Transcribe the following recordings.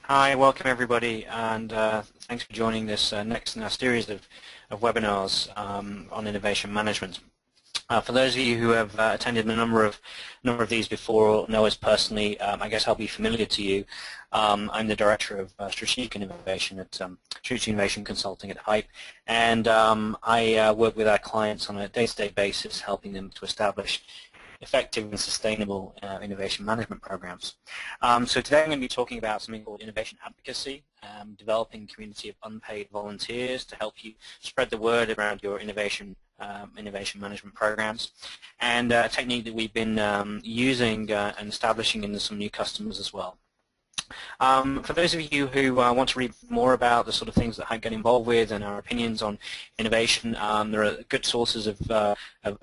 Hi, welcome everybody, and thanks for joining this next in our series of webinars on innovation management. For those of you who have attended a number of these before or know us personally, I guess I'll be familiar to you. I'm the Director of Strategic Innovation at Strategic Innovation Consulting at Hype, and I work with our clients on a day-to-day basis, helping them to establish effective and sustainable innovation management programs. So today I'm going to be talking about something called innovation advocacy, developing a community of unpaid volunteers to help you spread the word around your innovation management programs, and a technique that we've been using and establishing in some new customers as well. For those of you who want to read more about the sort of things that I get involved with and our opinions on innovation, there are good sources of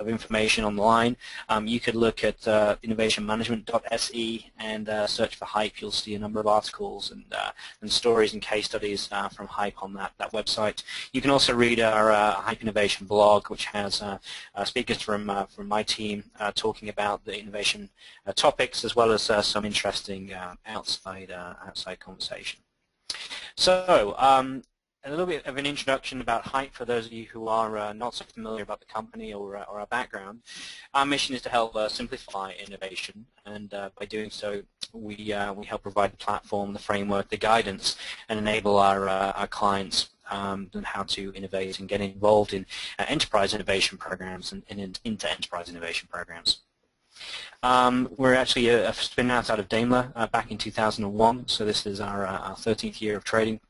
information online. You could look at innovationmanagement.se and search for Hype. You'll see a number of articles and stories and case studies from Hype on that website. You can also read our Hype Innovation blog, which has speakers from my team talking about the innovation topics, as well as some interesting outside conversation. So a little bit of an introduction about Hype for those of you who are not so familiar about the company or our background. Our mission is to help simplify innovation, and by doing so we help provide the platform, the framework, the guidance, and enable our clients on how to innovate and get involved in enterprise innovation programs and into enterprise innovation programs. We're actually a spin out of Daimler back in 2001, so this is our 13th year of trading.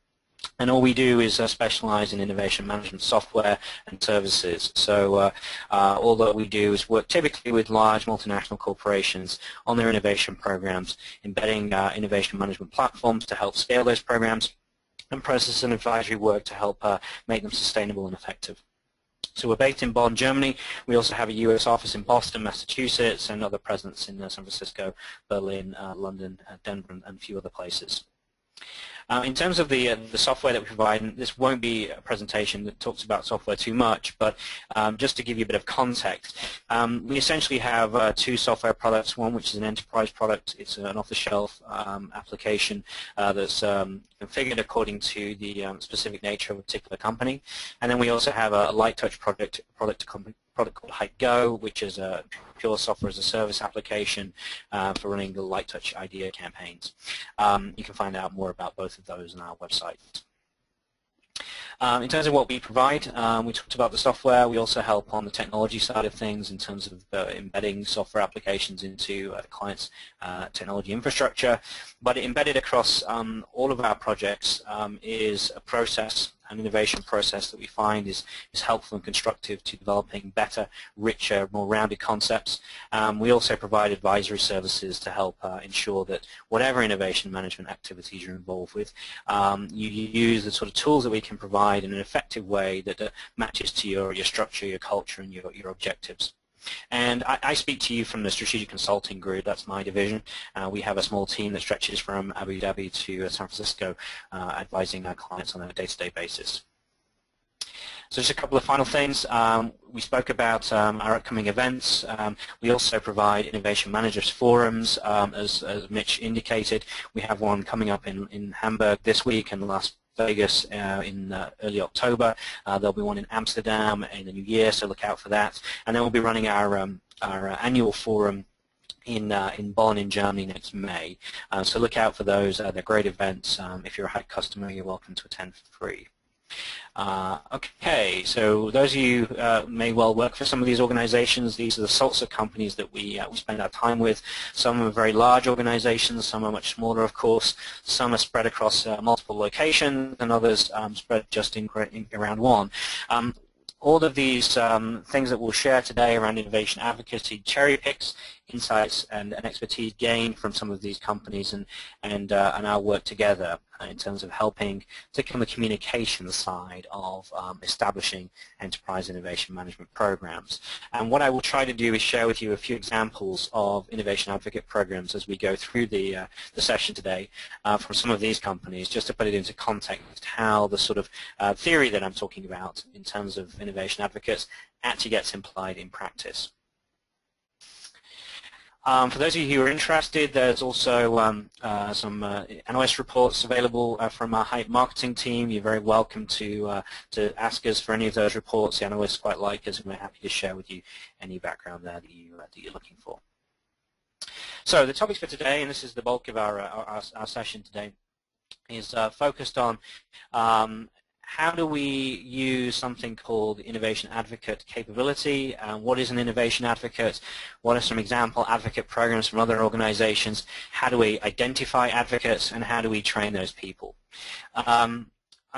And all we do is specialize in innovation management software and services. So all that we do is work typically with large multinational corporations on their innovation programs, embedding innovation management platforms to help scale those programs, and process and advisory work to help make them sustainable and effective. So we're based in Bonn, Germany. We also have a US office in Boston, Massachusetts, and other presence in San Francisco, Berlin, London, Denver, and a few other places. In terms of the software that we provide, and this won't be a presentation that talks about software too much, but just to give you a bit of context, we essentially have two software products, one which is an enterprise product. It's an off-the-shelf application that's configured according to the specific nature of a particular company. And then we also have a light touch product called Hype Go, which is a pure software as a service application for running the light touch idea campaigns. You can find out more about both of those on our website. In terms of what we provide, we talked about the software. We also help on the technology side of things in terms of embedding software applications into clients' technology infrastructure. But embedded across all of our projects is a process, an innovation process that we find is helpful and constructive to developing better, richer, more rounded concepts. We also provide advisory services to help ensure that whatever innovation management activities you're involved with, you use the sort of tools that we can provide in an effective way that matches to your structure, your culture, and your objectives. And I speak to you from the Strategic Consulting Group. That's my division. We have a small team that stretches from Abu Dhabi to San Francisco, advising our clients on a day-to-day basis. So just a couple of final things. We spoke about our upcoming events. We also provide innovation managers forums, as Mitch indicated. We have one coming up in Hamburg this week and Las Vegas in early October. There'll be one in Amsterdam in the new year, so look out for that. And then we'll be running our annual forum in Bonn in Germany next May. So look out for those. They're great events. If you're a Hype customer, you're welcome to attend for free. Okay, so those of you may well work for some of these organizations. These are the sorts of companies that we spend our time with. Some are very large organizations, some are much smaller, of course. Some are spread across multiple locations, and others spread just in around one. All of these things that we'll share today around innovation advocacy cherry picks insights and expertise gained from some of these companies and our work together in terms of helping, particularly on the communication side of establishing enterprise innovation management programs. And what I will try to do is share with you a few examples of innovation advocate programs as we go through the session today from some of these companies, just to put it into context how the sort of theory that I'm talking about in terms of innovation advocates actually gets implied in practice. For those of you who are interested, there's also some analyst reports available from our Hype marketing team. You're very welcome to ask us for any of those reports. The analysts quite like us, and we're happy to share with you any background there that you're looking for. So the topics for today, and this is the bulk of our session today, is focused on how do we use something called innovation advocate capability? What is an innovation advocate? What are some example advocate programs from other organizations? How do we identify advocates, and how do we train those people? I'm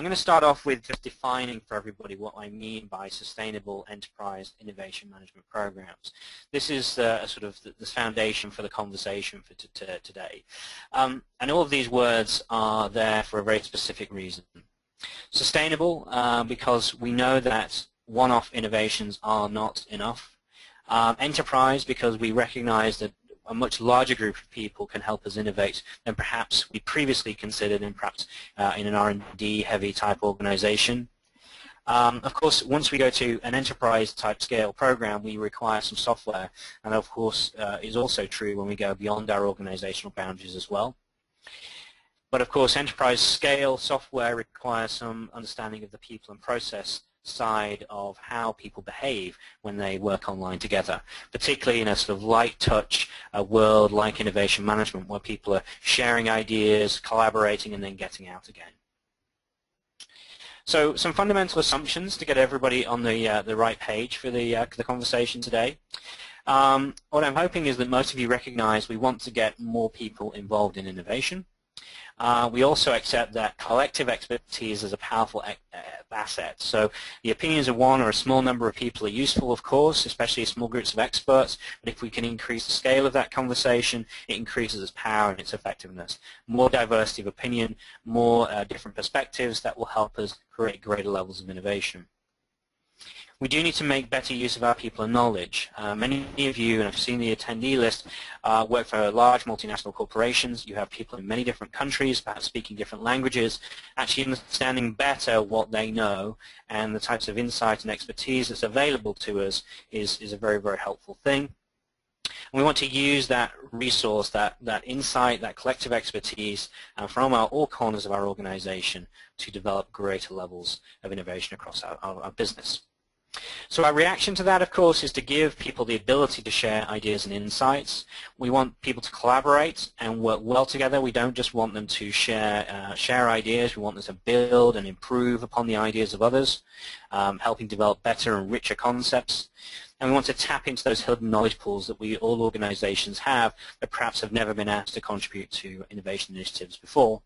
going to start off with just defining for everybody what I mean by sustainable enterprise innovation management programs. This is sort of the foundation for the conversation for today. And all of these words are there for a very specific reason. Sustainable, because we know that one-off innovations are not enough. Enterprise, because we recognize that a much larger group of people can help us innovate than perhaps we previously considered, and perhaps in an R&D heavy type organization. Of course, once we go to an enterprise type scale program, we require some software, and of course is also true when we go beyond our organizational boundaries as well. But of course, enterprise scale software requires some understanding of the people and process side of how people behave when they work online together, particularly in a sort of light touch world like innovation management, where people are sharing ideas, collaborating, and then getting out again. So some fundamental assumptions to get everybody on the right page for the conversation today. What I'm hoping is that most of you recognize we want to get more people involved in innovation. We also accept that collective expertise is a powerful asset. So the opinions of one or a small number of people are useful, of course, especially small groups of experts, but if we can increase the scale of that conversation, it increases its power and its effectiveness. More diversity of opinion, more different perspectives, that will help us create greater levels of innovation. We do need to make better use of our people and knowledge. Many of you, and I've seen the attendee list, work for large multinational corporations. You have people in many different countries, perhaps speaking different languages. Actually understanding better what they know and the types of insight and expertise that's available to us is a very, very helpful thing. And we want to use that resource, that insight, that collective expertise from all corners of our organization to develop greater levels of innovation across our business. So our reaction to that, of course, is to give people the ability to share ideas and insights. We want people to collaborate and work well together. We don't just want them to share ideas. We want them to build and improve upon the ideas of others, helping develop better and richer concepts. And we want to tap into those hidden knowledge pools that all organizations have that perhaps have never been asked to contribute to innovation initiatives before.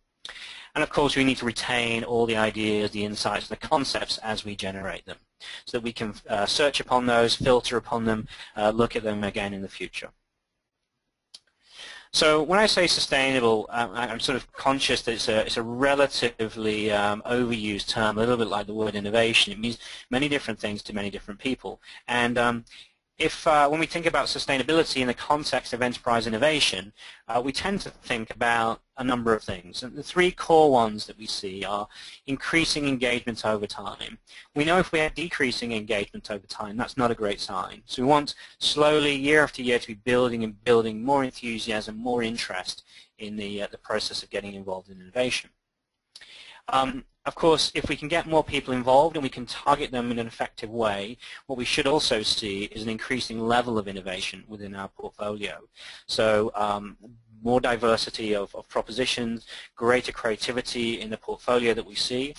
And of course, we need to retain all the ideas, the insights, and the concepts as we generate them, so that we can search upon those, filter upon them, look at them again in the future. So when I say sustainable, I'm sort of conscious that it's a relatively overused term, a little bit like the word innovation. It means many different things to many different people. And when we think about sustainability in the context of enterprise innovation, we tend to think about a number of things. And the three core ones that we see are increasing engagement over time. We know if we have decreasing engagement over time, that's not a great sign. So we want slowly, year after year, to be building and building more enthusiasm, more interest in the process of getting involved in innovation. Of course, if we can get more people involved and we can target them in an effective way, what we should also see is an increasing level of innovation within our portfolio. So more diversity of propositions, greater creativity in the portfolio that we see.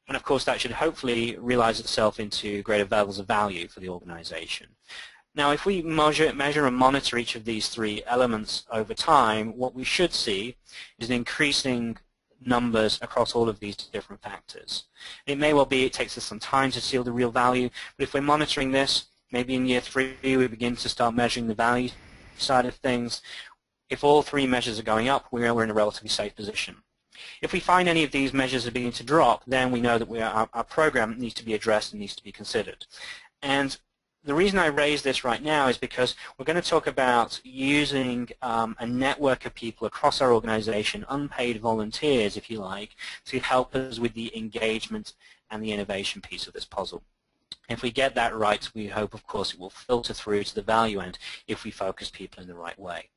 And of course, that should hopefully realize itself into greater levels of value for the organization. Now, if we measure and monitor each of these three elements over time, what we should see is an increasing numbers across all of these different factors. It may well be it takes us some time to see the real value, but if we're monitoring this, maybe in year 3 we begin to start measuring the value side of things. If all three measures are going up, we're in a relatively safe position. If we find any of these measures are beginning to drop, then we know that our program needs to be addressed and needs to be considered. And the reason I raise this right now is because we're going to talk about using a network of people across our organization, unpaid volunteers, if you like, to help us with the engagement and the innovation piece of this puzzle. If we get that right, we hope, of course, it will filter through to the value end if we focus people in the right way.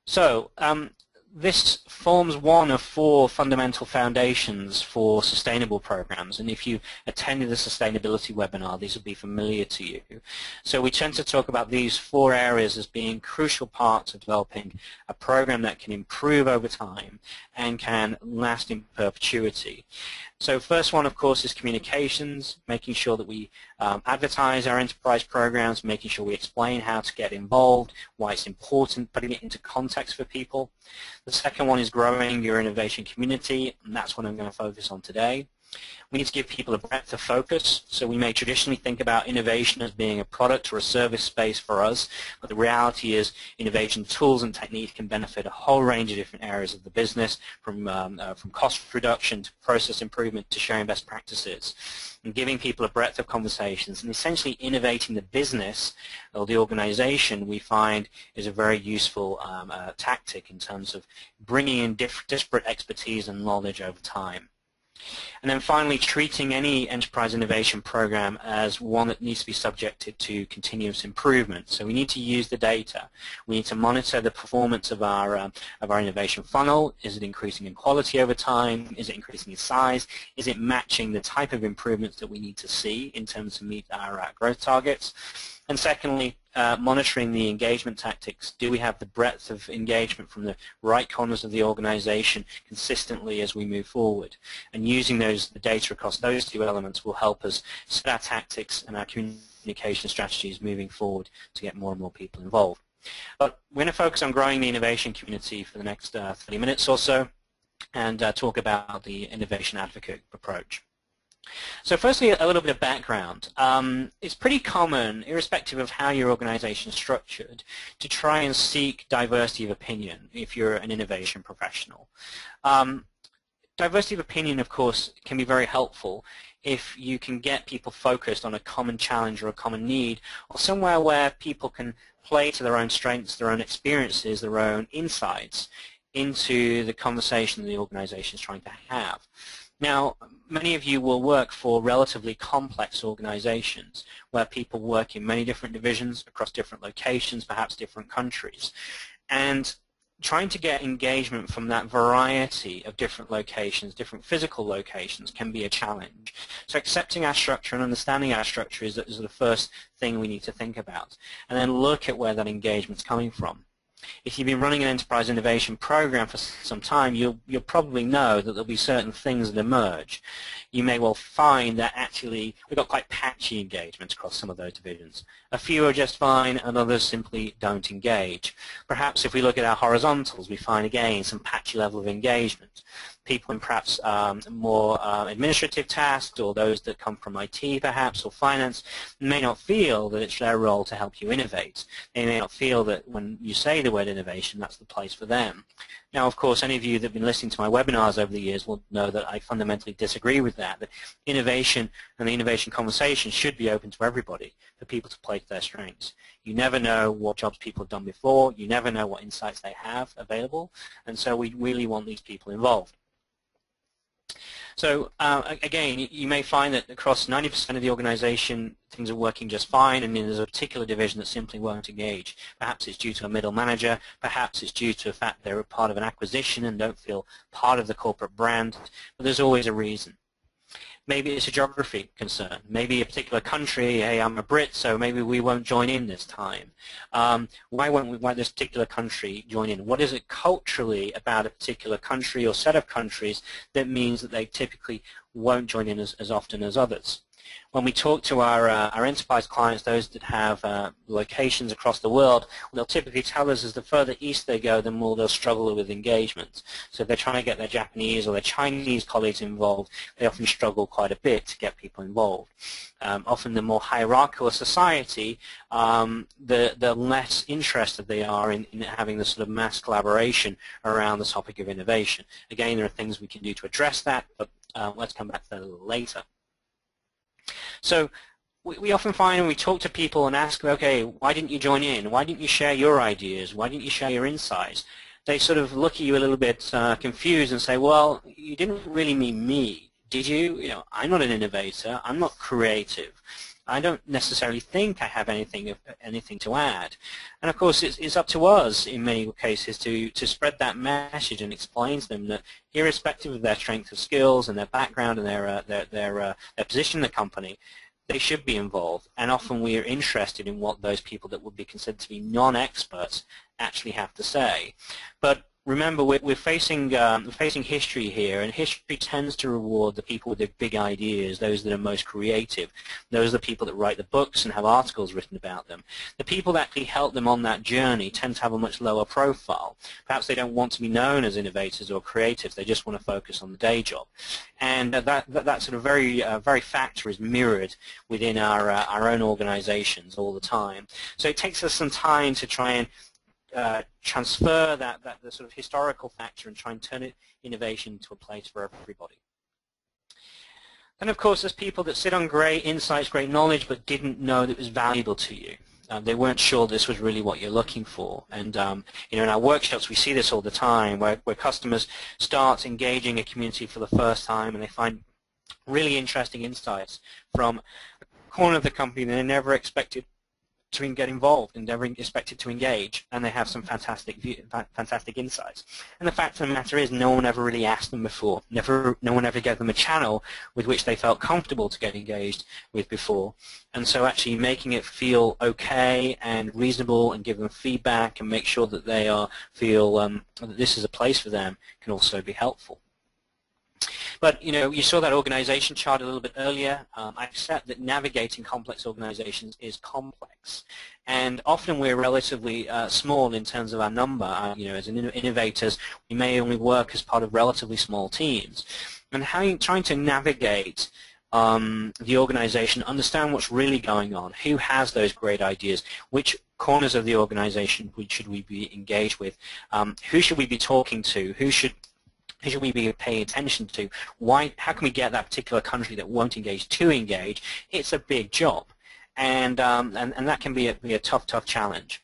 So this forms one of 4 fundamental foundations for sustainable programs, and if you attended the sustainability webinar, these will be familiar to you. So we tend to talk about these 4 areas as being crucial parts of developing a program that can improve over time and can last in perpetuity. So first one, of course, is communications, making sure that we advertise our enterprise programs, making sure we explain how to get involved, why it's important, putting it into context for people. The second one is growing your innovation community, and that's what I'm going to focus on today. We need to give people a breadth of focus, so we may traditionally think about innovation as being a product or a service space for us, but the reality is innovation tools and techniques can benefit a whole range of different areas of the business, from cost reduction to process improvement to sharing best practices. And giving people a breadth of conversations and essentially innovating the business or the organization, we find, is a very useful tactic in terms of bringing in disparate expertise and knowledge over time. And then finally, treating any enterprise innovation program as one that needs to be subjected to continuous improvement. So we need to use the data. We need to monitor the performance of our innovation funnel. Is it increasing in quality over time? Is it increasing in size? Is it matching the type of improvements that we need to see in terms of meet our growth targets? And secondly, monitoring the engagement tactics. Do we have the breadth of engagement from the right corners of the organization consistently as we move forward? And using the data across those 2 elements will help us set our tactics and our communication strategies moving forward to get more and more people involved. But we're going to focus on growing the innovation community for the next 30 minutes or so and talk about the innovation advocate approach. So firstly, a little bit of background. It's pretty common, irrespective of how your organization is structured, to try and seek diversity of opinion if you're an innovation professional. Diversity of opinion, of course, can be very helpful if you can get people focused on a common challenge or a common need, or somewhere where people can play to their own strengths, their own experiences, their own insights into the conversation the organization is trying to have. Now, many of you will work for relatively complex organizations where people work in many different divisions across different locations, perhaps different countries. And trying to get engagement from that variety of different locations, different physical locations, can be a challenge. So accepting our structure and understanding our structure is the first thing we need to think about. And then look at where that engagement is coming from. If you've been running an enterprise innovation program for some time, you'll probably know that there'll be certain things that emerge. You may well find that actually we've got quite patchy engagements across some of those divisions. A few are just fine and others simply don't engage. Perhaps if we look at our horizontals, we find again some patchy level of engagement. People in perhaps more administrative tasks, or those that come from IT perhaps, or finance, may not feel that it's their role to help you innovate. They may not feel that when you say the word innovation, that's the place for them. Now, of course, any of you that have been listening to my webinars over the years will know that I fundamentally disagree with that innovation and the innovation conversation should be open to everybody, for people to play to their strengths. You never know what jobs people have done before. You never know what insights they have available, and so we really want these people involved. So again, you may find that across 90% of the organization things are working just fine, and then there's a particular division that simply won't engage. Perhaps it's due to a middle manager, perhaps it's due to the fact they're a part of an acquisition and don't feel part of the corporate brand, but there's always a reason. Maybe it's a geography concern. Maybe a particular country, hey, I'm a Brit, so maybe we won't join in this time. Why this particular country join in? What is it culturally about a particular country or set of countries that means that they typically won't join in as often as others? When we talk to our enterprise clients, those that have locations across the world, they'll typically tell us as the further east they go, the more they'll struggle with engagement. So if they're trying to get their Japanese or their Chinese colleagues involved, they often struggle quite a bit to get people involved. Often the more hierarchical a society, the less interested they are in having the sort of mass collaboration around the topic of innovation. Again, there are things we can do to address that, but let's come back to that a little later. So we often find when we talk to people and ask, okay, why didn't you join in? Why didn't you share your ideas? Why didn't you share your insights? They sort of look at you a little bit confused and say, well, you didn't really mean me, did you? You know, I'm not an innovator. I'm not creative. I don't necessarily think I have anything to add. And of course, it's up to us in many cases to spread that message and explain to them that irrespective of their strength of skills and their background and their position in the company, they should be involved. And often we are interested in what those people that would be considered to be non-experts actually have to say. But remember, we're facing history here, and history tends to reward the people with the big ideas, those that are most creative. Those are the people that write the books and have articles written about them. The people that actually help them on that journey tend to have a much lower profile. Perhaps they don't want to be known as innovators or creatives. They just want to focus on the day job. And that sort of very factor is mirrored within our own organizations all the time. So it takes us some time to try and transfer the sort of historical factor and try and turn innovation into a place for everybody. And of course, there's people that sit on great insights, great knowledge, but didn't know that it was valuable to you. They weren't sure this was really what you're looking for. And you know, in our workshops, we see this all the time, where customers start engaging a community for the first time, and they find really interesting insights from a corner of the company that they never expected to get involved and never expected to engage, and they have some fantastic insights. And the fact of the matter is, no one ever really asked them before. No one ever gave them a channel with which they felt comfortable to get engaged with before. And so actually making it feel okay and reasonable and give them feedback and make sure that they feel that this is a place for them can also be helpful. But you know, you saw that organization chart a little bit earlier. I accept that navigating complex organizations is complex, and often we're relatively small in terms of our number. You know, as innovators, we may only work as part of relatively small teams, and trying to navigate the organization, understand what's really going on, who has those great ideas, which corners of the organization should we be engaged with, who should we be talking to, who should we be paying attention to? How can we get that particular country that won't engage to engage? It's a big job, and that can be a tough challenge.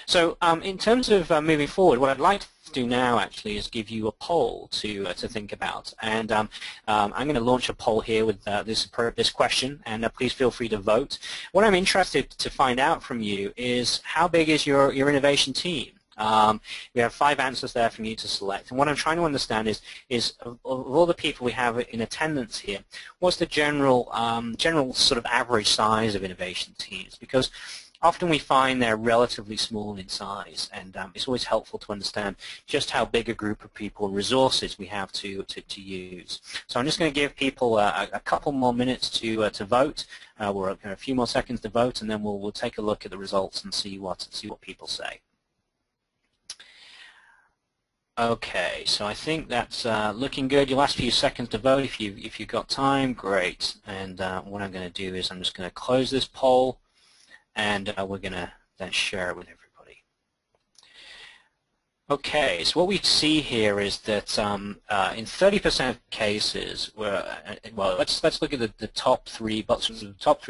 So in terms of moving forward, what I'd like to do now actually is give you a poll to think about, and I'm going to launch a poll here with this question, and please feel free to vote. What I'm interested to find out from you is, how big is your innovation team? We have 5 answers there for you to select, and what I'm trying to understand is of all the people we have in attendance here, what's the general sort of average size of innovation teams? Because often we find they're relatively small in size, and it's always helpful to understand just how big a group of people and resources we have to use. So I'm just going to give people a couple more minutes to vote. We're a few more seconds to vote, and then we'll take a look at the results and see what people say. Okay, so I think that's looking good. Your last few seconds to vote if you've got time, great. And what I'm going to do is I'm just going to close this poll, and we're going to then share it with everybody. Okay, so what we see here is that in 30% of cases, well, let's look at the top three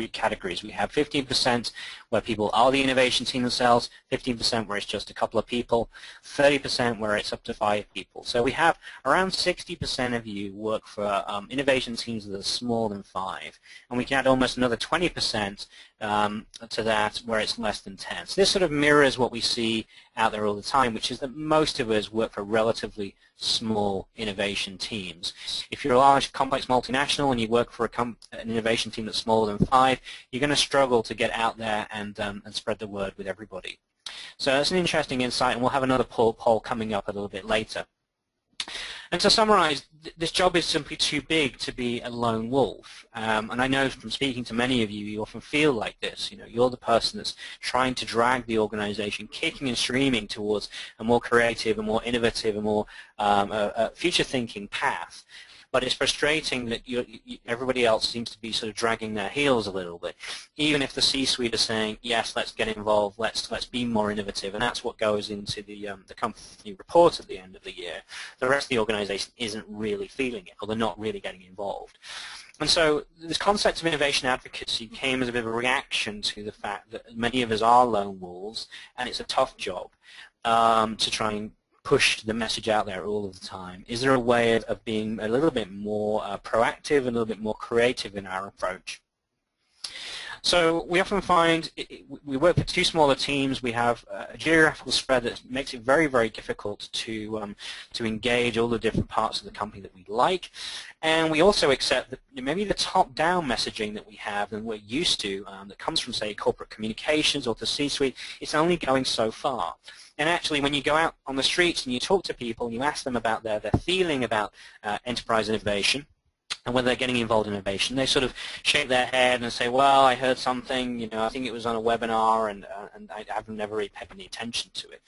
categories. We have 15% where people are the innovation team themselves, 15% where it's just a couple of people, 30% where it's up to 5 people. So we have around 60% of you work for innovation teams that are smaller than 5, and we can add almost another 20% to that where it's less than 10. So this sort of mirrors what we see out there all the time, which is that most of us work for relatively small innovation teams. If you're a large, complex multinational and you work for an innovation team that's smaller than 5, you're going to struggle to get out there and spread the word with everybody. So that's an interesting insight, and we'll have another poll coming up a little bit later. And to summarize, this job is simply too big to be a lone wolf. And I know from speaking to many of you, you often feel like this. You know, you're the person that's trying to drag the organization, kicking and screaming towards a more creative, a more innovative, a more future-thinking path. But it's frustrating that everybody else seems to be sort of dragging their heels a little bit, even if the C-suite are saying, yes, let's get involved, let's be more innovative, and that's what goes into the company report at the end of the year. The rest of the organization isn't really feeling it, or they're not really getting involved. And so this concept of innovation advocacy came as a bit of a reaction to the fact that many of us are lone wolves, and it's a tough job to try and push the message out there all of the time? Is there a way of being a little bit more proactive and a little bit more creative in our approach? So we often find we work with two smaller teams. We have a geographical spread that makes it very, very difficult to engage all the different parts of the company that we like. And we also accept that maybe the top-down messaging that we have and we're used to that comes from, say, corporate communications or the C-suite, it's only going so far. And actually, when you go out on the streets and you talk to people and you ask them about their feeling about enterprise innovation, and when they're getting involved in innovation, they sort of shake their head and say, well, I heard something, you know, I think it was on a webinar, and I've never really paid any attention to it.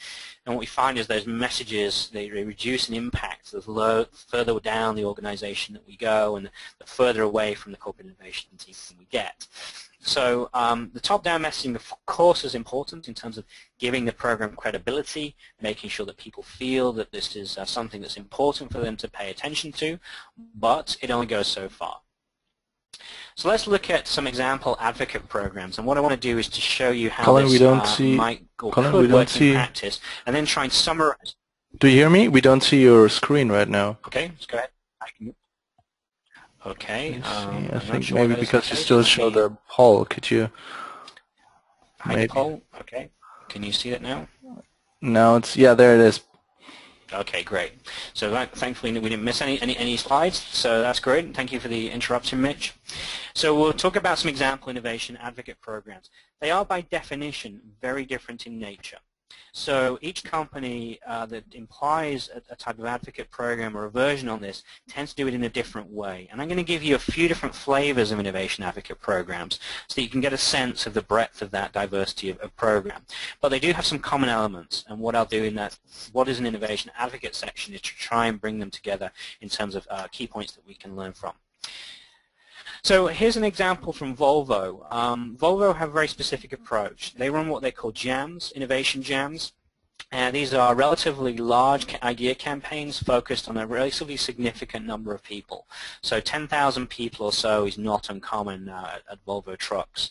And what we find is those messages, they reduce in impact the further down the organization that we go and the further away from the corporate innovation team we get. So the top-down messaging, of course, is important in terms of giving the program credibility, making sure that people feel that this is something that's important for them to pay attention to, but it only goes so far. So let's look at some example advocate programs, and what I want to do is to show you how Colin, this might or could work in practice, and then try and summarize. Do you hear me? We don't see your screen right now. Okay, let's go ahead. Okay. I think maybe because you still show the poll. Could you? Maybe. Poll. Okay. Can you see it now? No, it's there. It is. Okay, great. So thankfully we didn't miss any slides. So that's great. Thank you for the interruption, Mitch. So we'll talk about some example innovation advocate programs. They are by definition very different in nature. So each company that implies a type of advocate program or a version on this tends to do it in a different way. And I'm going to give you a few different flavors of innovation advocate programs so you can get a sense of the breadth of that diversity of program. But they do have some common elements, and what I'll do in that what is an innovation advocate section is to try and bring them together in terms of key points that we can learn from. So here's an example from Volvo. Volvo have a very specific approach. They run what they call jams, innovation jams. And these are relatively large idea campaigns focused on a relatively significant number of people. So 10,000 people or so is not uncommon at Volvo Trucks.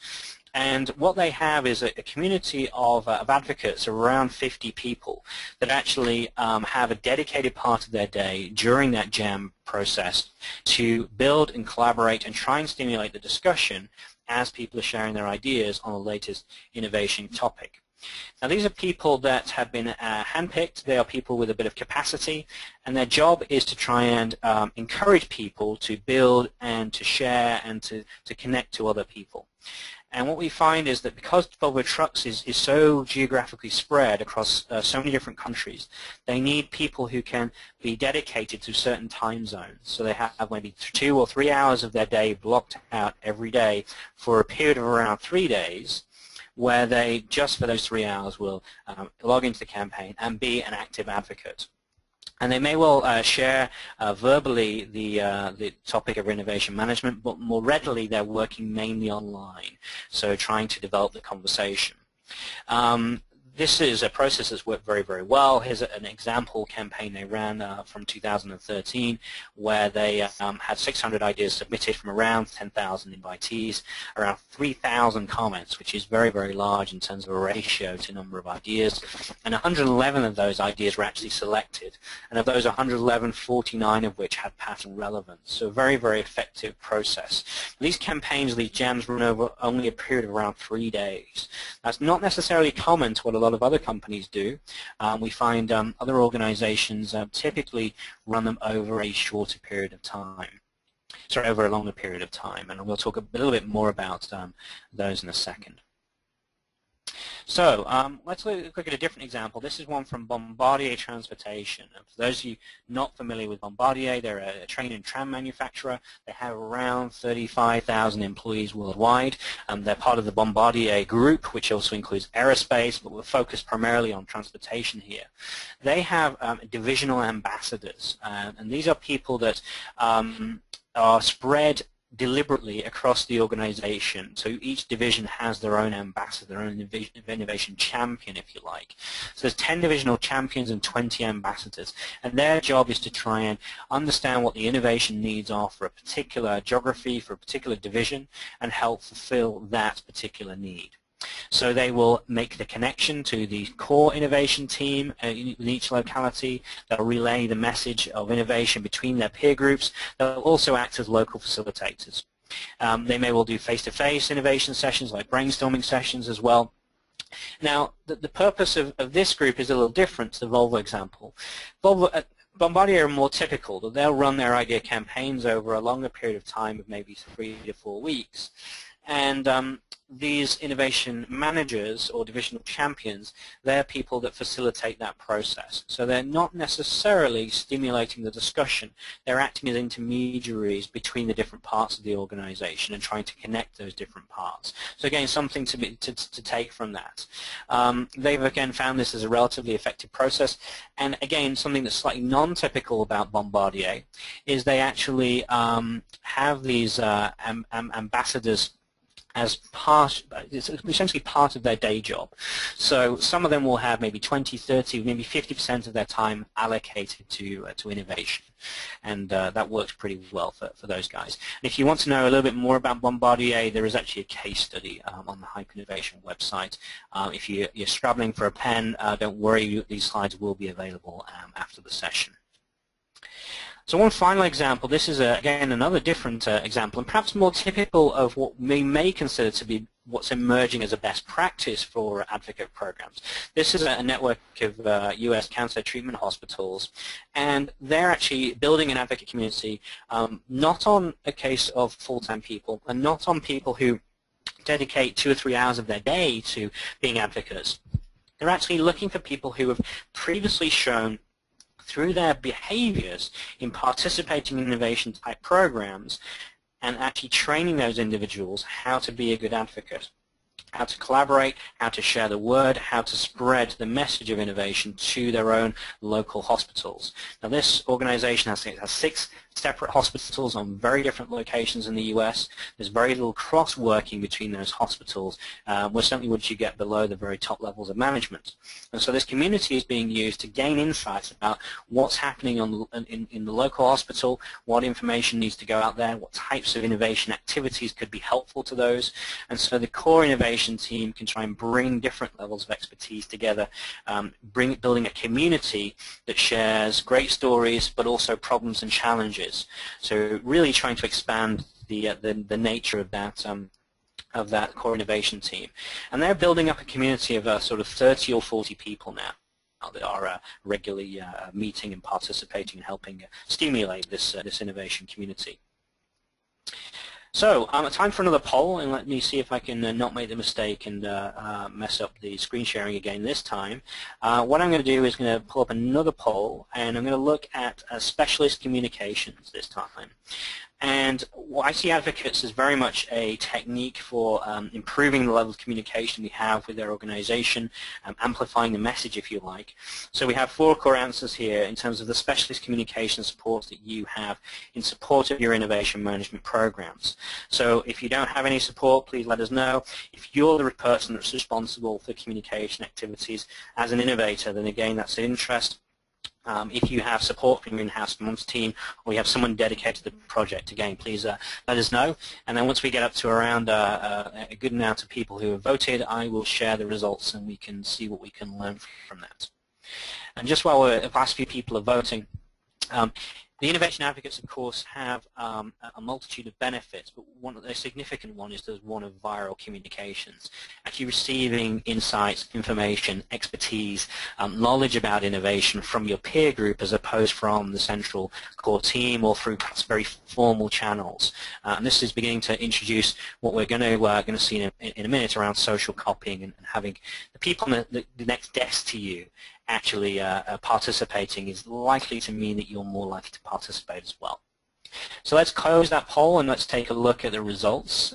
And what they have is a community of advocates, around 50 people, that actually have a dedicated part of their day during that jam process to build and collaborate and try and stimulate the discussion as people are sharing their ideas on the latest innovation topic. Now, these are people that have been handpicked. They are people with a bit of capacity, and their job is to try and encourage people to build and to share and to connect to other people. And what we find is that because Volvo Trucks is so geographically spread across so many different countries, they need people who can be dedicated to certain time zones. So they have maybe 2 or 3 hours of their day blocked out every day for a period of around 3 days, where they, just for those 3 hours, will log into the campaign and be an active advocate. And they may well share verbally the topic of innovation management, but more readily they're working mainly online, so trying to develop the conversation. This is a process that's worked very, very well. Here's an example campaign they ran from 2013 where they had 600 ideas submitted from around 10,000 invitees, around 3,000 comments, which is very, very large in terms of a ratio to number of ideas. And 111 of those ideas were actually selected. And of those 111, 49 of which had patent relevance. So a very, very effective process. These campaigns, these jams, run over only a period of around 3 days. That's not necessarily common to what a lot of other companies do. We find other organizations typically run them over a shorter period of time. Sorry, over a longer period of time, and we'll talk a little bit more about those in a second. So let's look at a different example. This is one from Bombardier Transportation. And for those of you not familiar with Bombardier, they're a train and tram manufacturer. They have around 35,000 employees worldwide. They're part of the Bombardier Group, which also includes aerospace, but we're focused primarily on transportation here. They have divisional ambassadors, and these are people that are spread deliberately across the organization. So each division has their own ambassador, their own innovation champion, if you like. So there's 10 divisional champions and 20 ambassadors, and their job is to try and understand what the innovation needs are for a particular geography, for a particular division, and help fulfill that particular need. So they will make the connection to the core innovation team in each locality. They'll relay the message of innovation between their peer groups. They'll also act as local facilitators. They may well do face-to-face innovation sessions like brainstorming sessions as well. Now, the purpose of this group is a little different to the Volvo example. Bombardier are more typical, that they'll run their idea campaigns over a longer period of time of maybe 3 to 4 weeks. And these innovation managers or divisional champions, they're people that facilitate that process. So they're not necessarily stimulating the discussion. They're acting as intermediaries between the different parts of the organization and trying to connect those different parts. So again, something to take from that. They've again found this as a relatively effective process. And again, something that's slightly non-typical about Bombardier is they actually have these ambassadors as part, it's essentially part of their day job. So some of them will have maybe 20, 30, maybe 50% of their time allocated to innovation. And that works pretty well for those guys. And if you want to know a little bit more about Bombardier, there is actually a case study on the Hype Innovation website. If you're scrabbling for a pen, don't worry, these slides will be available after the session. So one final example, this is again another different example and perhaps more typical of what we may consider to be what's emerging as a best practice for advocate programs. This is a network of U.S. cancer treatment hospitals, and they're actually building an advocate community not on a case of full-time people and not on people who dedicate 2 or 3 hours of their day to being advocates. They're actually looking for people who have previously shown through their behaviors in participating in innovation-type programs and actually training those individuals how to be a good advocate, how to collaborate, how to share the word, how to spread the message of innovation to their own local hospitals. Now this organization has 6 separate hospitals on very different locations in the U.S. There's very little cross-working between those hospitals, certainly once you get below the very top levels of management. And so this community is being used to gain insights about what's happening in the local hospital, what information needs to go out there, what types of innovation activities could be helpful to those. And so the core innovation team can try and bring different levels of expertise together, building a community that shares great stories but also problems and challenges. So really trying to expand the nature of that core innovation team. And they're building up a community of sort of 30 or 40 people now that are regularly meeting and participating and helping stimulate this innovation community. So time for another poll, and let me see if I can not make the mistake and mess up the screen sharing again this time. What I'm going to do is going to pull up another poll, and I'm going to look at specialist communications this time. And what I see advocates as very much a technique for improving the level of communication we have with their organization, amplifying the message, if you like. So we have 4 core answers here in terms of the specialist communication support that you have in support of your innovation management programs. So if you don't have any support, please let us know. If you're the person that's responsible for communication activities as an innovator, then again, that's an interest. If you have support from your in-house comms team or you have someone dedicated to the project, again, please let us know. And then once we get up to around a good amount of people who have voted, I will share the results and we can see what we can learn from that. And just while the last few people are voting, the innovation advocates, of course, have a multitude of benefits, but a significant one is there's one of viral communications. Actually receiving insights, information, expertise, knowledge about innovation from your peer group as opposed from the central core team or through perhaps very formal channels. And this is beginning to introduce what we're going to see in a minute around social copying and having the people the next desk to you actually participating is likely to mean that you're more likely to participate as well. So let's close that poll and let's take a look at the results.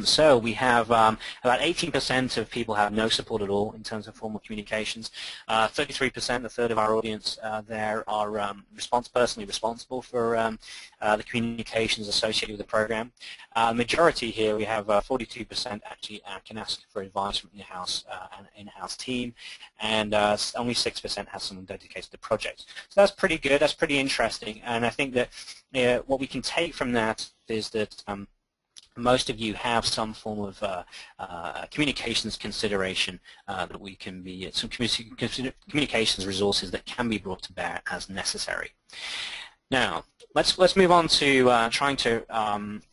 So we have about 18% of people have no support at all in terms of formal communications. 33%, a third of our audience there, are personally responsible for the communications associated with the program. Majority here, we have 42% actually can ask for advice from an in-house team, and only 6% has someone dedicated to the project. So that's pretty good. That's pretty interesting, and I think that what we can take from that is that most of you have some form of communications consideration that we can be, some communications resources that can be brought to bear as necessary. Now, let's move on to trying to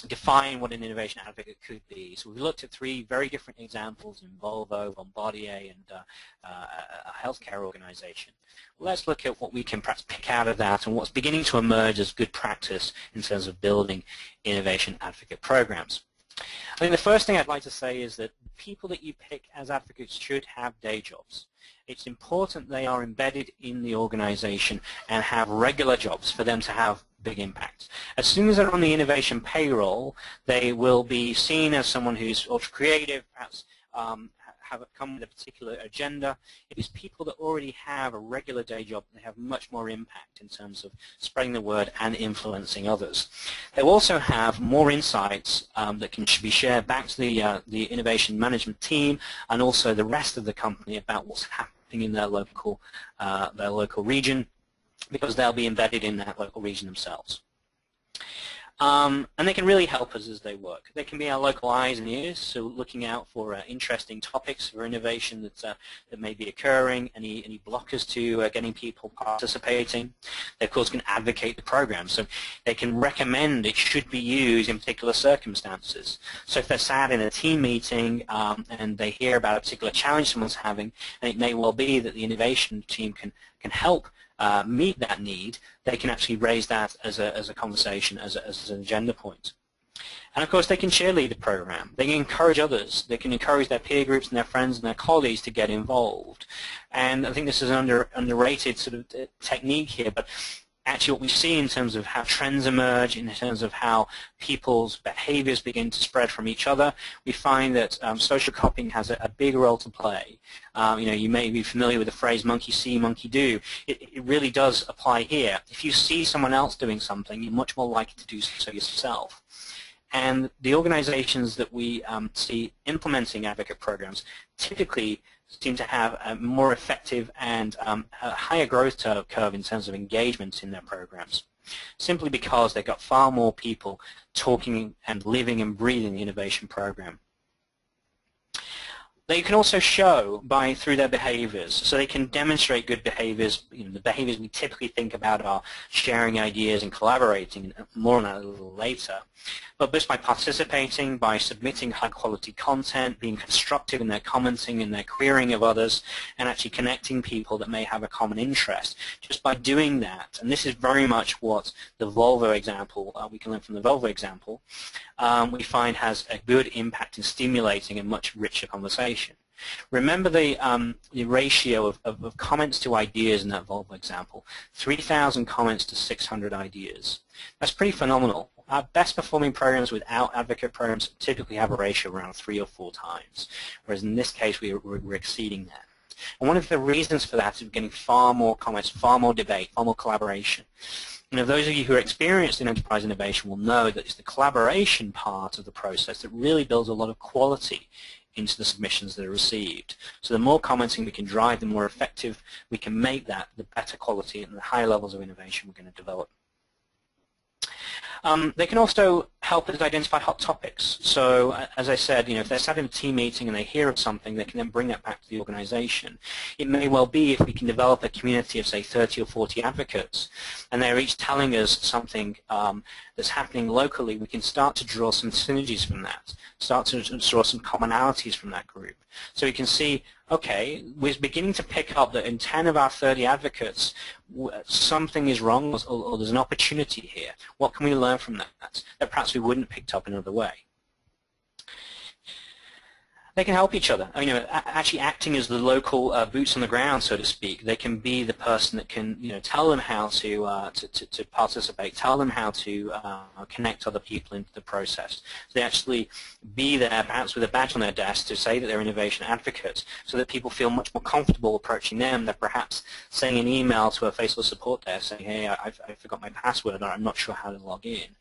define what an innovation advocate could be. So we've looked at 3 very different examples in Volvo, Bombardier, and a healthcare organization. Let's look at what we can perhaps pick out of that and what's beginning to emerge as good practice in terms of building innovation advocate programs. I think the first thing I'd like to say is that people that you pick as advocates should have day jobs. It's important they are embedded in the organization and have regular jobs for them to have big impact. As soon as they're on the innovation payroll, they will be seen as someone who's ultra creative, perhaps have come with a particular agenda. If it's people that already have a regular day job, they have much more impact in terms of spreading the word and influencing others. They'll also have more insights that can be shared back to the innovation management team and also the rest of the company about what's happening in their local region, because they'll be embedded in that local region themselves. And they can really help us as they work. They can be our local eyes and ears, so looking out for interesting topics for innovation that may be occurring, any blockers to getting people participating. They, of course, can advocate the program, so they can recommend it should be used in particular circumstances. So if they're sat in a team meeting and they hear about a particular challenge someone's having, and it may well be that the innovation team can help meet that need, they can actually raise that as a conversation, as an agenda point. And of course, they can cheerlead the program. They can encourage others. They can encourage their peer groups and their friends and their colleagues to get involved. And I think this is an underrated sort of technique here, but actually what we see in terms of how trends emerge, in terms of how people's behaviors begin to spread from each other, we find that social copying has a big role to play. You may be familiar with the phrase monkey see, monkey do. It really does apply here. If you see someone else doing something, you're much more likely to do so yourself. And the organizations that we see implementing advocate programs typically seem to have a more effective and a higher growth curve in terms of engagement in their programs, simply because they've got far more people talking and living and breathing the innovation program. They can also show through their behaviors, so they can demonstrate good behaviors. The behaviors we typically think about are sharing ideas and collaborating, and more on that a little later. But just by participating, by submitting high-quality content, being constructive in their commenting and their querying of others, and actually connecting people that may have a common interest, just by doing that, and this is very much what the Volvo example, we can learn from the Volvo example, we find has a good impact in stimulating a much richer conversation. Remember the ratio of comments to ideas in that Volvo example, 3,000 comments to 600 ideas. That's pretty phenomenal. Our best performing programs without advocate programs typically have a ratio around 3 or 4 times, whereas in this case we're exceeding that. And one of the reasons for that is getting far more comments, far more debate, far more collaboration. Those of you who are experienced in enterprise innovation will know that it's the collaboration part of the process that really builds a lot of quality into the submissions that are received. So the more commenting we can drive, the more effective we can make that, the better quality and the higher levels of innovation we're going to develop. They can also help us identify hot topics. So, as I said, if they're sat in a team meeting and they hear of something, they can then bring that back to the organization. It may well be if we can develop a community of, say, 30 or 40 advocates, and they're each telling us something that's happening locally, we can start to draw some synergies from that, start to draw some commonalities from that group. So we can see, okay, we're beginning to pick up that in 10 of our 30 advocates, something is wrong or there's an opportunity here. What can we learn from that perhaps we wouldn't have picked up another way? They can help each other. Actually acting as the local boots on the ground, so to speak. They can be the person that can, tell them how to participate, tell them how to connect other people into the process. So they actually be there, perhaps with a badge on their desk, to say that they're innovation advocates, so that people feel much more comfortable approaching them. They're perhaps sending an email to a faceless support desk saying, "Hey, I forgot my password, or I'm not sure how to log in."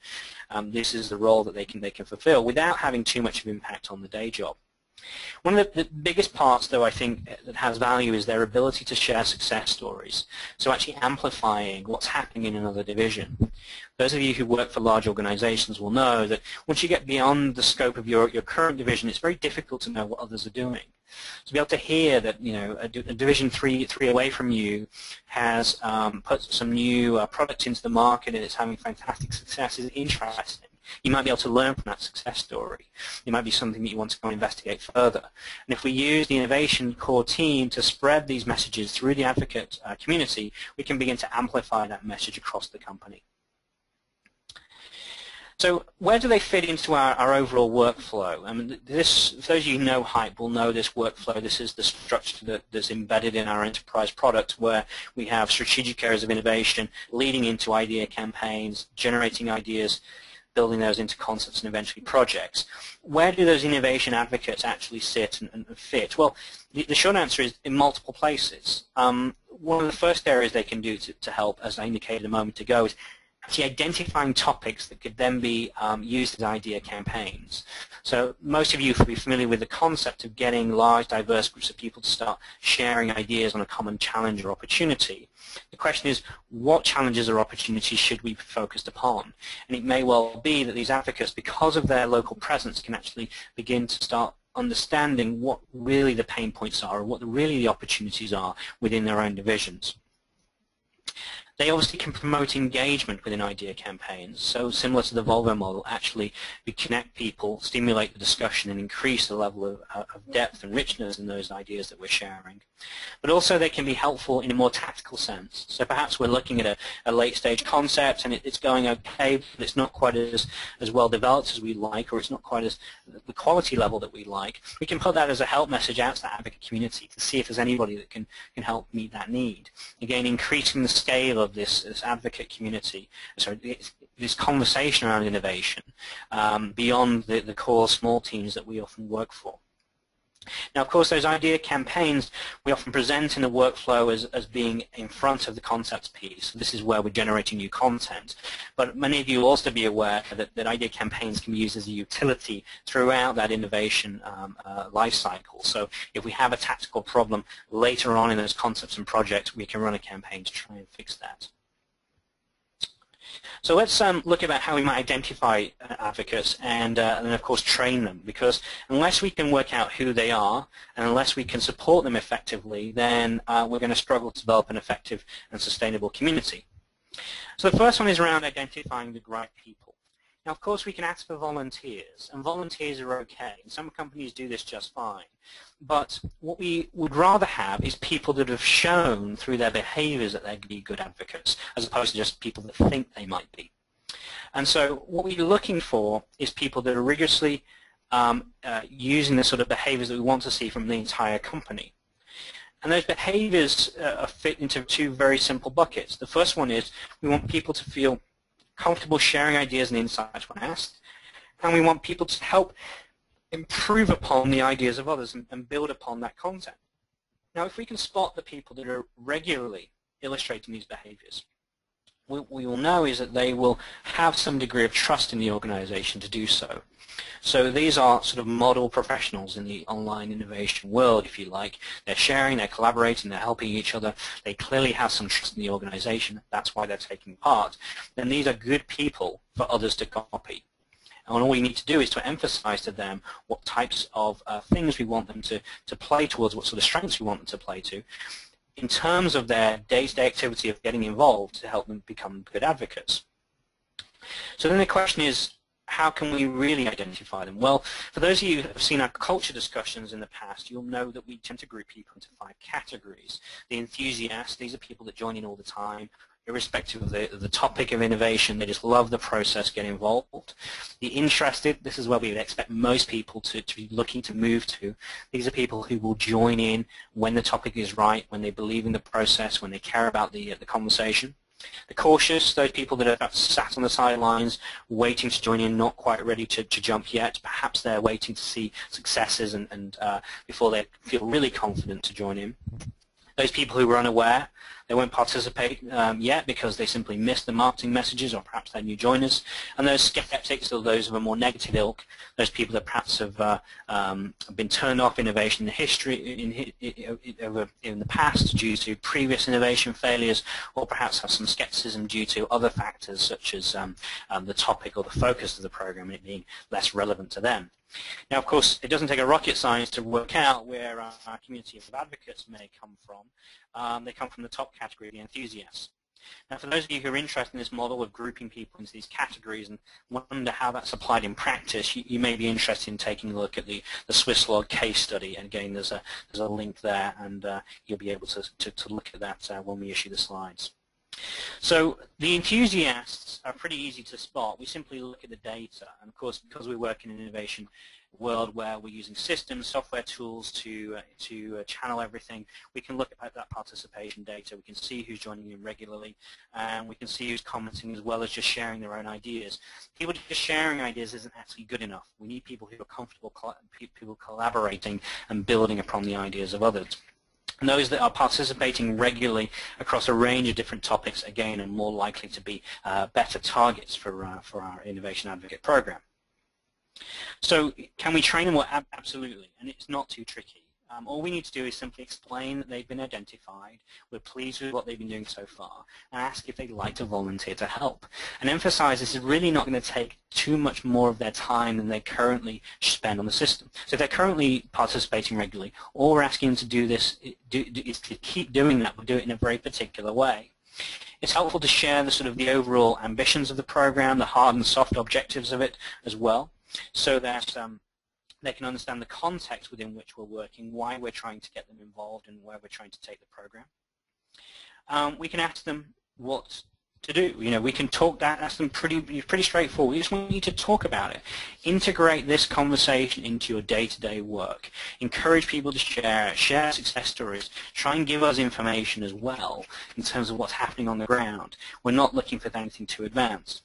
This is the role that they can fulfill without having too much of impact on the day job. One of the biggest parts, though, I think that has value is their ability to share success stories. So actually amplifying what's happening in another division. Those of you who work for large organizations will know that once you get beyond the scope of your current division, it's very difficult to know what others are doing. To be able to hear that, you know, a division three away from you has put some new product into the market and it's having fantastic success is interesting. You might be able to learn from that success story. It might be something that you want to go and investigate further. And if we use the innovation core team to spread these messages through the advocate community, we can begin to amplify that message across the company. So where do they fit into our overall workflow? I mean, this, for those of you who know Hype will know this workflow. This is the structure that's embedded in our enterprise product, where we have strategic areas of innovation leading into idea campaigns, generating ideas, building those into concepts and eventually projects. Where do those innovation advocates actually sit and fit? Well, the short answer is in multiple places. One of the first areas they can do to help, as I indicated a moment ago, is actually identifying topics that could then be used as idea campaigns. So most of you will be familiar with the concept of getting large, diverse groups of people to start sharing ideas on a common challenge or opportunity. The question is, what challenges or opportunities should we be focused upon? And it may well be that these advocates, because of their local presence, can actually begin to start understanding what really the pain points are or what really the opportunities are within their own divisions. They obviously can promote engagement within idea campaigns. So similar to the Volvo model, actually we connect people, stimulate the discussion, and increase the level of depth and richness in those ideas that we're sharing. But also they can be helpful in a more tactical sense. So perhaps we're looking at a late-stage concept and it's going okay, but it's not quite as well developed as we like, or it's not quite as the quality level that we like. We can put that as a help message out to the advocate community to see if there's anybody that can help meet that need. Again, increasing the scale of this advocate community, sorry, this conversation around innovation beyond the core small teams that we often work for. Now, of course, those idea campaigns we often present in the workflow as being in front of the concepts piece. This is where we're generating new content. But many of you will also be aware that idea campaigns can be used as a utility throughout that innovation life cycle. So if we have a tactical problem later on in those concepts and projects, we can run a campaign to try and fix that. So let's look about how we might identify advocates and then, of course, train them, because unless we can work out who they are and unless we can support them effectively, then we're going to struggle to develop an effective and sustainable community. So the first one is around identifying the right people. Now, of course, we can ask for volunteers, and volunteers are okay. Some companies do this just fine. But what we would rather have is people that have shown through their behaviors that they'd be good advocates, as opposed to just people that think they might be. And so what we're looking for is people that are rigorously using the sort of behaviors that we want to see from the entire company. And those behaviors are fit into two very simple buckets. The first one is we want people to feel comfortable sharing ideas and insights when asked, and we want people to help improve upon the ideas of others and build upon that content. Now, if we can spot the people that are regularly illustrating these behaviors, what we will know is that they will have some degree of trust in the organization to do so. So these are sort of model professionals in the online innovation world, if you like. They're sharing, they're collaborating, they're helping each other. They clearly have some trust in the organization. That's why they're taking part. Then these are good people for others to copy. And all we need to do is to emphasize to them what types of things we want them to play towards, what sort of strengths we want them to play to, in terms of their day-to-day activity of getting involved to help them become good advocates. So then the question is, how can we really identify them? Well, for those of you who have seen our culture discussions in the past, you'll know that we tend to group people into 5 categories. The enthusiasts, these are people that join in all the time, irrespective of the topic of innovation. They just love the process, get involved. The interested, this is where we would expect most people to be looking to move to. These are people who will join in when the topic is right, when they believe in the process, when they care about the conversation. The cautious, those people that are sat on the sidelines waiting to join in, not quite ready to jump yet. Perhaps they're waiting to see successes and before they feel really confident to join in. Those people who are unaware, They won't participate yet because they simply missed the marketing messages, or perhaps they're new joiners. And those skeptics, or those of a more negative ilk, those people that perhaps have been turned off innovation in history in the past due to previous innovation failures, or perhaps have some skepticism due to other factors such as the topic or the focus of the program and it being less relevant to them. Now, of course, it doesn't take a rocket science to work out where our community of advocates may come from. They come from the top category, the enthusiasts. Now, for those of you who are interested in this model of grouping people into these categories and wonder how that's applied in practice, you may be interested in taking a look at the Swisslog case study. And again, there's a link there, and you'll be able to look at that when we issue the slides. So the enthusiasts are pretty easy to spot. We simply look at the data, and of course, because we work in an innovation world where we're using systems, software tools to channel everything, we can look at that participation data. We can see who's joining in regularly, and we can see who's commenting as well as just sharing their own ideas. People just sharing ideas isn't actually good enough. We need people who are comfortable, people collaborating and building upon the ideas of others. And those that are participating regularly across a range of different topics, again, are more likely to be better targets for our Innovation Advocate program. So can we train them? Well, absolutely, and it's not too tricky. All we need to do is simply explain that they've been identified, we're pleased with what they've been doing so far, and ask if they'd like to volunteer to help. And emphasize this is really not going to take too much more of their time than they currently spend on the system. So if they're currently participating regularly, all we're asking them to do this is to keep doing that, but do it in a very particular way. It's helpful to share the overall ambitions of the program, the hard and soft objectives of it as well, so that they can understand the context within which we're working, why we're trying to get them involved, and where we're trying to take the program. We can ask them what to do. We can ask them pretty straightforward. We just want you to talk about it. Integrate this conversation into your day-to-day work. Encourage people to share success stories. Try and give us information as well in terms of what's happening on the ground. We're not looking for anything too advanced.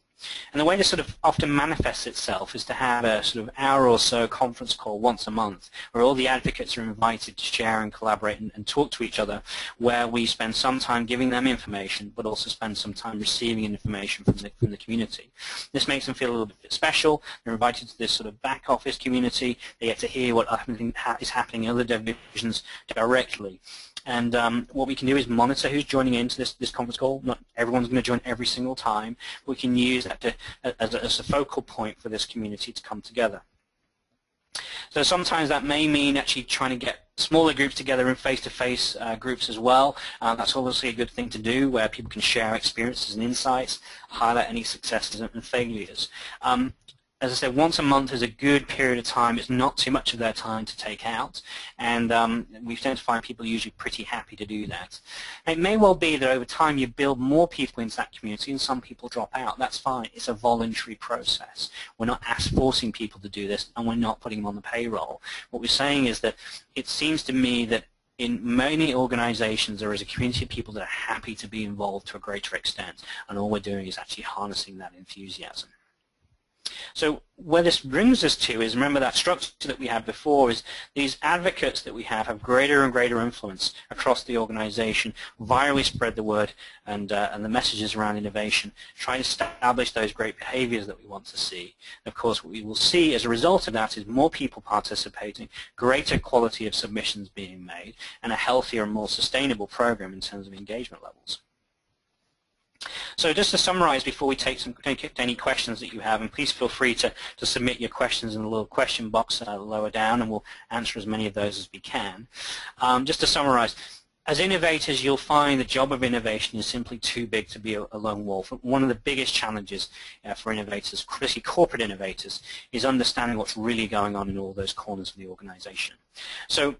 And the way this often manifests itself is to have a hour or so conference call once a month where all the advocates are invited to share and collaborate and talk to each other, where we spend some time giving them information but also spend some time receiving information from the community. This makes them feel a little bit special. They're invited to this back office community. They get to hear what is happening in other divisions directly. And what we can do is monitor who's joining into this conference call. Not everyone's going to join every single time. We can use that as a focal point for this community to come together. So sometimes that may mean actually trying to get smaller groups together in face-to-face groups as well. That's obviously a good thing to do, where people can share experiences and insights, highlight any successes and failures. As I said, once a month is a good period of time. It's not too much of their time to take out, and we tend to find people usually pretty happy to do that. And it may well be that over time you build more people into that community and some people drop out. That's fine. It's a voluntary process. We're not forcing people to do this, and we're not putting them on the payroll. What we're saying is that it seems to me that in many organizations there is a community of people that are happy to be involved to a greater extent, and all we're doing is actually harnessing that enthusiasm. So where this brings us to is, remember that structure that we had before, is these advocates that we have greater and greater influence across the organization, virally spread the word and the messages around innovation, trying to establish those great behaviors that we want to see. Of course, what we will see as a result of that is more people participating, greater quality of submissions being made, and a healthier and more sustainable program in terms of engagement levels. So just to summarize before we take any questions that you have, and please feel free to submit your questions in the little question box lower down, and we'll answer as many of those as we can. Just to summarize, as innovators, you'll find the job of innovation is simply too big to be a lone wolf. One of the biggest challenges for innovators, especially corporate innovators, is understanding what's really going on in all those corners of the organization. So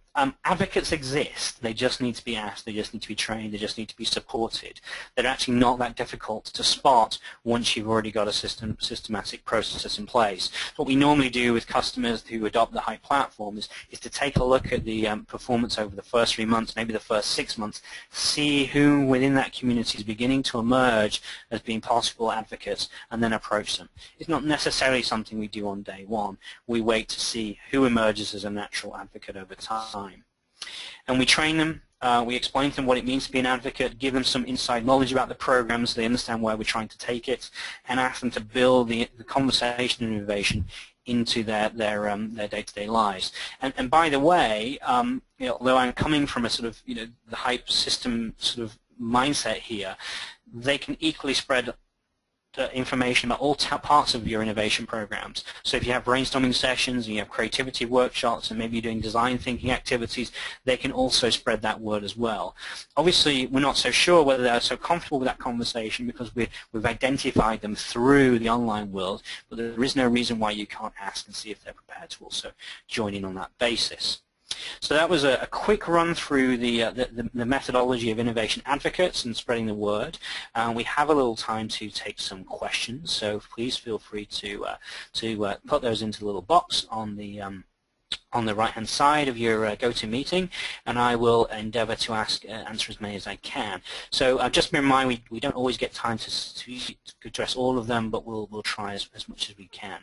advocates exist. They just need to be asked. They just need to be trained. They just need to be supported. They're actually not that difficult to spot once you've already got a systematic process in place. What we normally do with customers who adopt the Hype platform is to take a look at the performance over the first 3 months, maybe the first 6 months, see who within that community is beginning to emerge as being possible advocates, and then approach them. It's not necessarily something we do on day one. We wait to see who emerges as a natural advocate over time. And we train them, We explain to them what it means to be an advocate, give them some inside knowledge about the program so they understand where we're trying to take it, and ask them to build the conversation and innovation into their day-to-day lives. And by the way, although I'm coming from a sort of the hype system sort of mindset here, they can equally spread information about all parts of your innovation programs. So if you have brainstorming sessions and you have creativity workshops and maybe you're doing design thinking activities, they can also spread that word as well. Obviously, we're not so sure whether they're so comfortable with that conversation because we've identified them through the online world, but there is no reason why you can't ask and see if they're prepared to also join in on that basis. So that was a quick run through the methodology of innovation advocates and spreading the word. We have a little time to take some questions, so please feel free to put those into the little box on the right-hand side of your GoToMeeting, and I will endeavor to answer as many as I can. So just bear in mind, we don't always get time to address all of them, but we'll try as much as we can.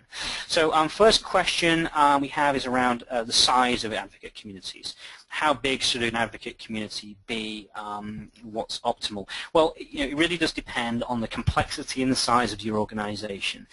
So first question we have is around the size of advocate communities. How big should an advocate community be? What's optimal? Well, it really does depend on the complexity and the size of your organization.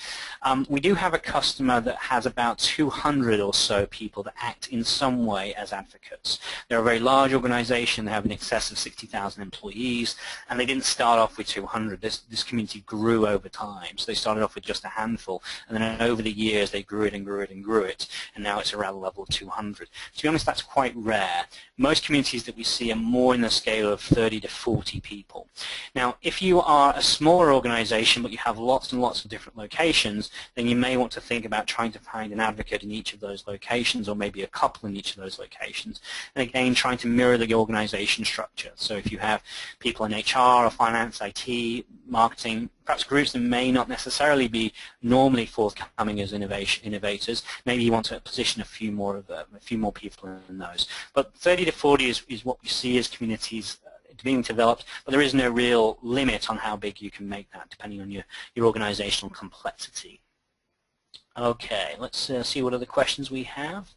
We do have a customer that has about 200 or so people that act in some way as advocates. They're a very large organization. They have in excess of 60,000 employees, and they didn't start off with 200. This community grew over time. So they started off with just a handful, and then over the years they grew it and grew it and grew it, and now it's around the level of 200. To be honest, that's quite rare. Most communities that we see are more in the scale of 30 to 40 people. Now, if you are a smaller organization but you have lots and lots of different locations, then you may want to think about trying to find an advocate in each of those locations, or maybe a couple in each of those locations. And again, trying to mirror the organization structure. So if you have people in HR or finance, IT, marketing, perhaps groups that may not necessarily be normally forthcoming as innovators, maybe you want to position a few more people in those. But 30 to 40 is what we see as communities being developed, but there is no real limit on how big you can make that, depending on your organizational complexity. Okay, let's see what other questions we have.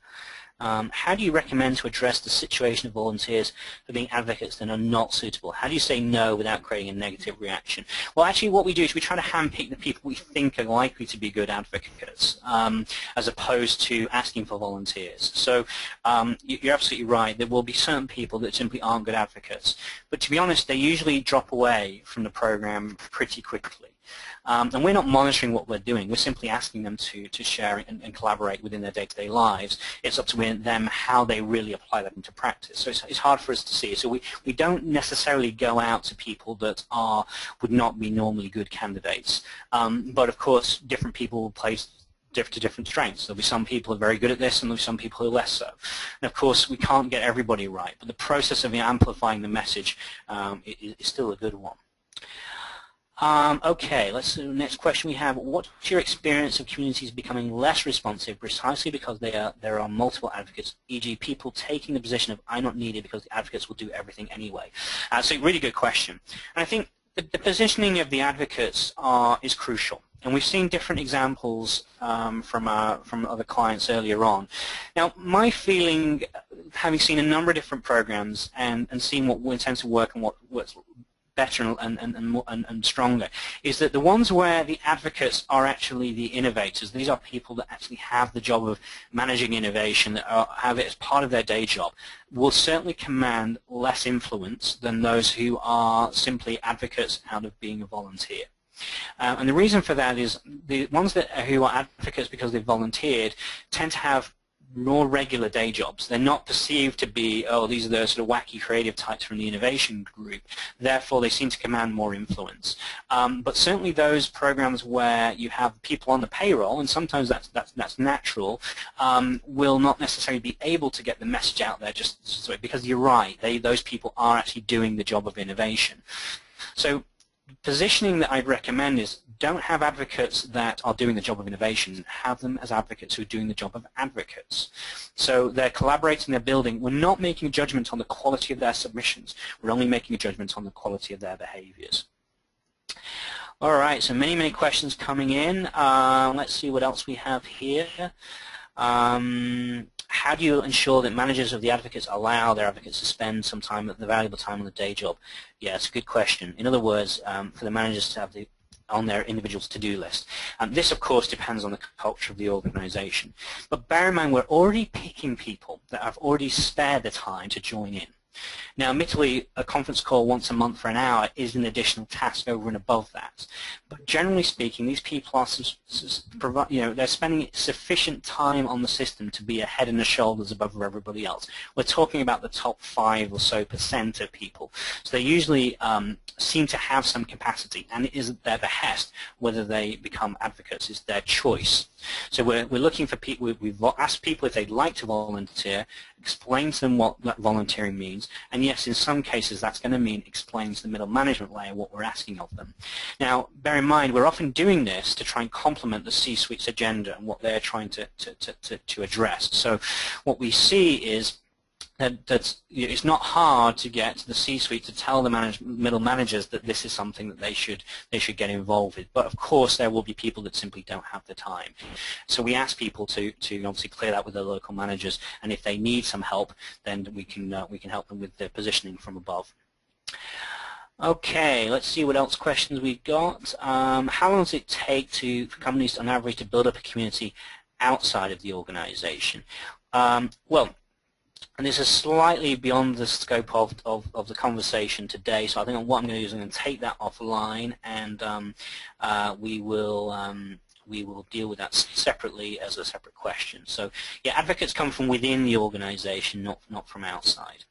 How do you recommend to address the situation of volunteers for being advocates that are not suitable? How do you say no without creating a negative reaction? Well, actually what we do is we try to handpick the people we think are likely to be good advocates, as opposed to asking for volunteers. So you're absolutely right. There will be certain people that simply aren't good advocates. But to be honest, they usually drop away from the program pretty quickly. And we're not monitoring what we're doing. We're simply asking them to share and collaborate within their day-to-day lives. It's up to them how they really apply that into practice. So it's hard for us to see. So we don't necessarily go out to people that would not be normally good candidates. But of course, different people will play to different strengths. There'll be some people who are very good at this, and there'll be some people who are less so. And of course, we can't get everybody right. But the process of amplifying the message is still a good one. Okay, let's do the next question we have. What's your experience of communities becoming less responsive precisely because there are multiple advocates, e.g. people taking the position of I'm not needed because the advocates will do everything anyway? So really good question. And I think the positioning of the advocates is crucial. And we've seen different examples from other clients earlier on. Now, my feeling, having seen a number of different programs and seeing what tends to work and what works better and stronger, is that the ones where the advocates are actually the innovators, these are people that actually have the job of managing innovation, that have it as part of their day job, will certainly command less influence than those who are simply advocates out of being a volunteer. And the reason for that is the ones who are advocates because they've volunteered tend to have more regular day jobs. They're not perceived to be, oh, these are the sort of wacky creative types from the innovation group. Therefore, they seem to command more influence. But certainly those programs where you have people on the payroll, and sometimes that's natural, will not necessarily be able to get the message out there just because you're right. Those people are actually doing the job of innovation. So positioning that I'd recommend is don't have advocates that are doing the job of innovation. Have them as advocates who are doing the job of advocates. So they're collaborating, they're building. We're not making a judgment on the quality of their submissions. We're only making a judgment on the quality of their behaviors. All right, so many questions coming in. Let's see what else we have here. How how do you ensure that managers of the advocates allow their advocates to spend some time, the valuable time on the day job? Yeah, it's a good question. In other words, for the managers to have on their individual's to-do list. This, of course, depends on the culture of the organization. But bear in mind, we're already picking people that have already spared the time to join in. Now, admittedly, a conference call once a month for an hour is an additional task over and above that. But generally speaking, these people are, they're spending sufficient time on the system to be a head and shoulders above everybody else. We're talking about the top 5% or so of people. So they usually seem to have some capacity, and it isn't their behest whether they become advocates. It's their choice. So we're looking for people. We've asked people if they'd like to volunteer, explain to them what that volunteering means, and yes, in some cases that's going to mean explain to the middle management layer what we're asking of them. Now, bear in mind, we're often doing this to try and complement the C-suite's agenda and what they're trying to address. So what we see is that it's not hard to get the C-suite to tell the middle managers that this is something that they should get involved with. But of course, there will be people that simply don't have the time. So we ask people to obviously clear that with their local managers, and if they need some help, then we can help them with their positioning from above. Okay, let's see what else questions we've got. How long does it take for companies on average to build up a community outside of the organization? Well, and this is slightly beyond the scope of the conversation today, so I think what I'm going to do is I'm going to take that offline, and we will deal with that separately as a separate question. So, yeah, advocates come from within the organization, not from outside.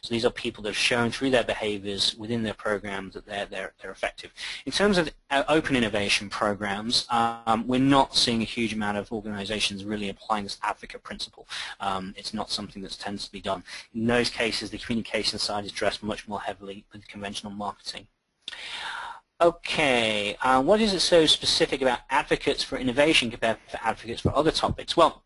So these are people that have shown through their behaviors within their programs that they're effective. In terms of open innovation programs, we're not seeing a huge amount of organizations really applying this advocate principle. It's not something that tends to be done. In those cases, the communication side is addressed much more heavily with conventional marketing. Okay, what is it so specific about advocates for innovation compared to advocates for other topics? Well,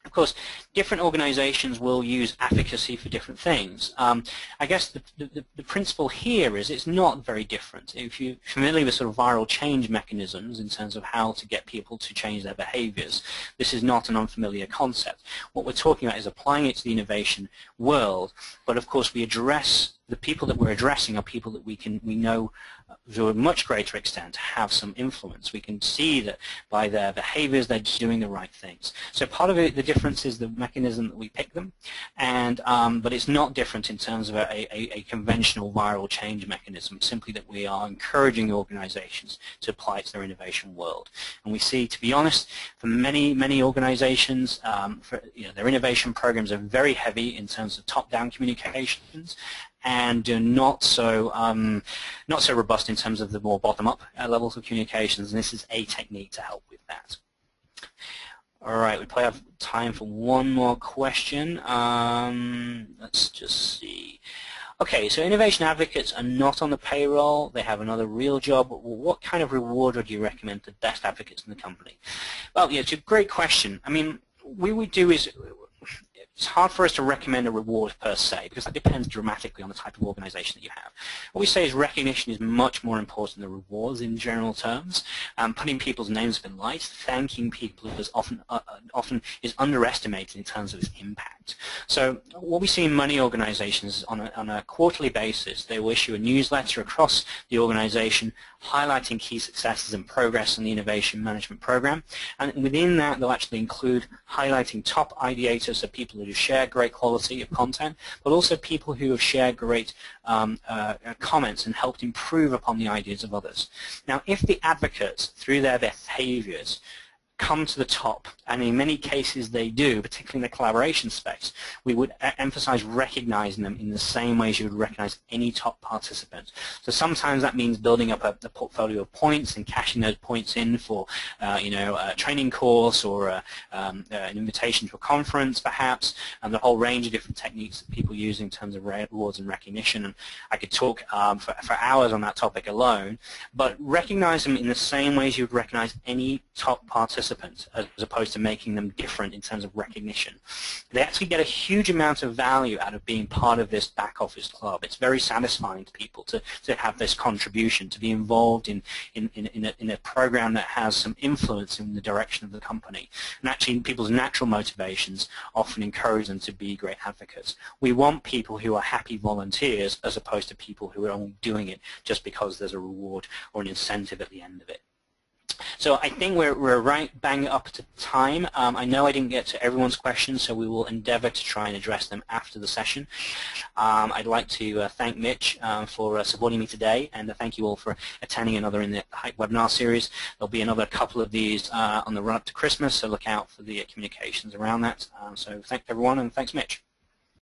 of course, different organizations will use advocacy for different things. I guess the principle here is it's not very different. If you're familiar with sort of viral change mechanisms in terms of how to get people to change their behaviors, this is not an unfamiliar concept. What we're talking about is applying it to the innovation world, but of course we address the people that we're addressing are people that we know to a much greater extent have some influence. We can see that by their behaviors they're doing the right things. So part of it, the difference is the mechanism that we pick them, and but it's not different in terms of a conventional viral change mechanism, simply that we are encouraging organizations to apply it to their innovation world. And we see, to be honest, for many organizations, their innovation programs are very heavy in terms of top-down communications, and not so robust in terms of the more bottom-up levels of communications, and this is a technique to help with that. All right, we probably have time for one more question. Let's just see. Okay, so innovation advocates are not on the payroll. They have another real job. What kind of reward would you recommend to the best advocates in the company? Well, yeah, it's a great question. I mean, what we do is, it's hard for us to recommend a reward per se, because that depends dramatically on the type of organization that you have. What we say is recognition is much more important than rewards in general terms. Putting people's names up in lights, thanking people is often is underestimated in terms of its impact. So what we see in many organizations on a quarterly basis, they will issue a newsletter across the organization highlighting key successes and progress in the innovation management program, and within that they'll actually include highlighting top ideators, so people who share great quality of content, but also people who have shared great comments and helped improve upon the ideas of others. Now, if the advocates, through their behaviors, come to the top, and in many cases they do, particularly in the collaboration space, we would emphasize recognizing them in the same way as you would recognize any top participant. So sometimes that means building up a portfolio of points and cashing those points in for a training course or an invitation to a conference perhaps, and the whole range of different techniques that people use in terms of rewards and recognition. And I could talk for hours on that topic alone, but recognize them in the same way as you would recognize any top participant participant as opposed to making them different in terms of recognition. They actually get a huge amount of value out of being part of this back office club. It's very satisfying to people to have this contribution, to be involved in a program that has some influence in the direction of the company. And actually people's natural motivations often encourage them to be great advocates. We want people who are happy volunteers as opposed to people who are only doing it just because there's a reward or an incentive at the end of it. So I think we're right bang up to time. I know I didn't get to everyone's questions, so we will endeavor to try and address them after the session. I'd like to thank Mitch for supporting me today, and thank you all for attending another in the Hype webinar series. There'll be another couple of these on the run-up to Christmas, so look out for the communications around that. So thanks everyone, and thanks Mitch.